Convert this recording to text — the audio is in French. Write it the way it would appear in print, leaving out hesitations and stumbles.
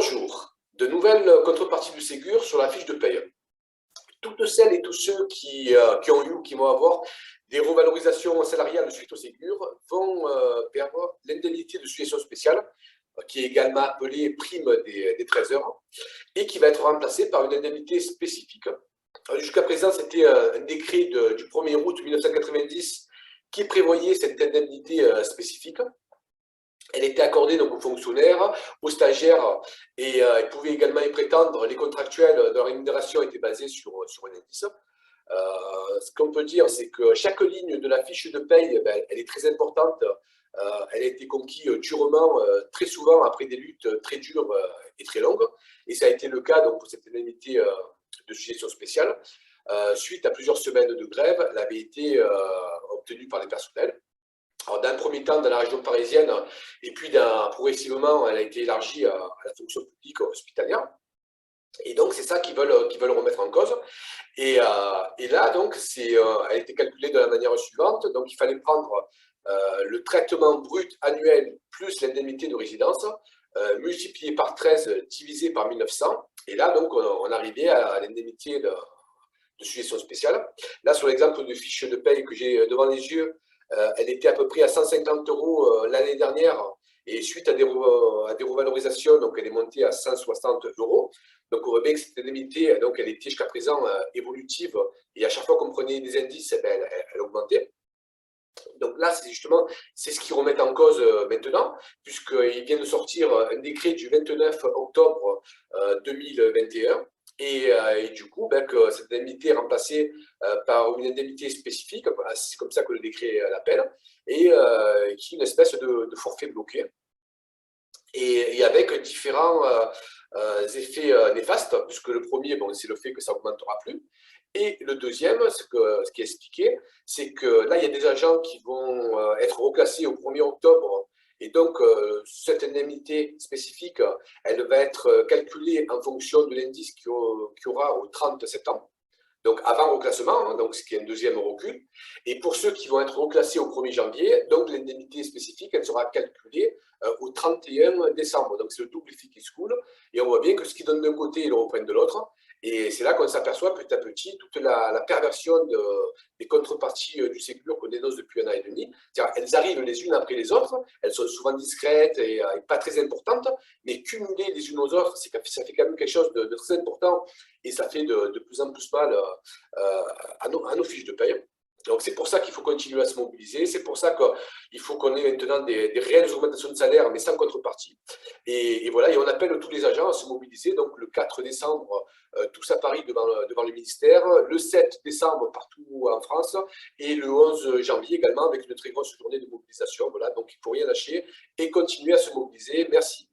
Bonjour, de nouvelles contreparties du Ségur sur la fiche de paye. Toutes celles et tous ceux qui ont eu ou qui vont avoir des revalorisations salariales suite au Ségur vont perdre l'indemnité de situation spéciale, qui est également appelée prime des 13 heures, et qui va être remplacée par une indemnité spécifique. Jusqu'à présent, c'était un décret du 1er août 1990 qui prévoyait cette indemnité spécifique. Elle était accordée donc aux fonctionnaires, aux stagiaires, et ils pouvaient également y prétendre. Les contractuels de leur rémunération étaient basés sur un indice. Ce qu'on peut dire, c'est que chaque ligne de la fiche de paye, elle est très importante. Elle a été conquise durement, très souvent après des luttes très dures et très longues. Et ça a été le cas donc, pour cette indemnité de suggestion spéciale. Suite à plusieurs semaines de grève, elle avait été obtenue par les personnels. Alors, d'un premier temps dans la région parisienne, et puis progressivement, elle a été élargie à la fonction publique hospitalière. Et donc, c'est ça qu'ils veulent remettre en cause. Et là, donc, elle a été calculée de la manière suivante. Donc, il fallait prendre le traitement brut annuel plus l'indemnité de résidence, multiplié par 13, divisé par 1900. Et là, donc, on arrivait à l'indemnité de suggestion spéciale. Là, sur l'exemple de fiche de paye que j'ai devant les yeux, elle était à peu près à 150 € l'année dernière, et suite à des revalorisations, donc elle est montée à 160 €. Donc on voit bien que cette indemnité, donc elle était jusqu'à présent évolutive, et à chaque fois qu'on prenait des indices, elle augmentait. Donc là, c'est ce qu'ils remettent en cause maintenant, puisqu'il vient de sortir un décret du 29 octobre 2021, et du coup, que cette indemnité est remplacée par une indemnité spécifique, c'est comme ça que le décret l'appelle, et qui est une espèce de forfait bloqué, et avec différents effets néfastes, puisque le premier, bon, c'est le fait que ça n'augmentera plus, et le deuxième, ce qui est expliqué, c'est que là, il y a des agents qui vont être reclassés au 1er octobre, et donc cette indemnité spécifique, elle va être calculée en fonction de l'indice qu'il y aura au 30 septembre. Donc avant reclassement, hein, donc ce qui est un deuxième recul. Et pour ceux qui vont être reclassés au 1er janvier, donc l'indemnité spécifique, elle sera calculée au 31 décembre. Donc c'est le double effet qui se coule. Et on voit bien que ce qui donne d'un côté, ils le reprennent de l'autre. Et c'est là qu'on s'aperçoit petit à petit toute la perversion des contreparties du Ségur qu'on dénonce depuis 1 an et demi. C'est-à-dire, elles arrivent les unes après les autres, elles sont souvent discrètes et pas très importantes, mais cumulées les unes aux autres, ça fait quand même quelque chose de très important, et ça fait de plus en plus mal à nos fiches de paye. Donc c'est pour ça qu'il faut continuer à se mobiliser, c'est pour ça qu'il faut qu'on ait maintenant des réelles augmentations de salaire, mais sans contrepartie. Et voilà, et on appelle tous les agents à se mobiliser. Donc le 4 décembre, tous à Paris devant le ministère, le 7 décembre partout en France, et le 11 janvier également avec une très grosse journée de mobilisation. Voilà, donc il ne faut rien lâcher et continuer à se mobiliser. Merci.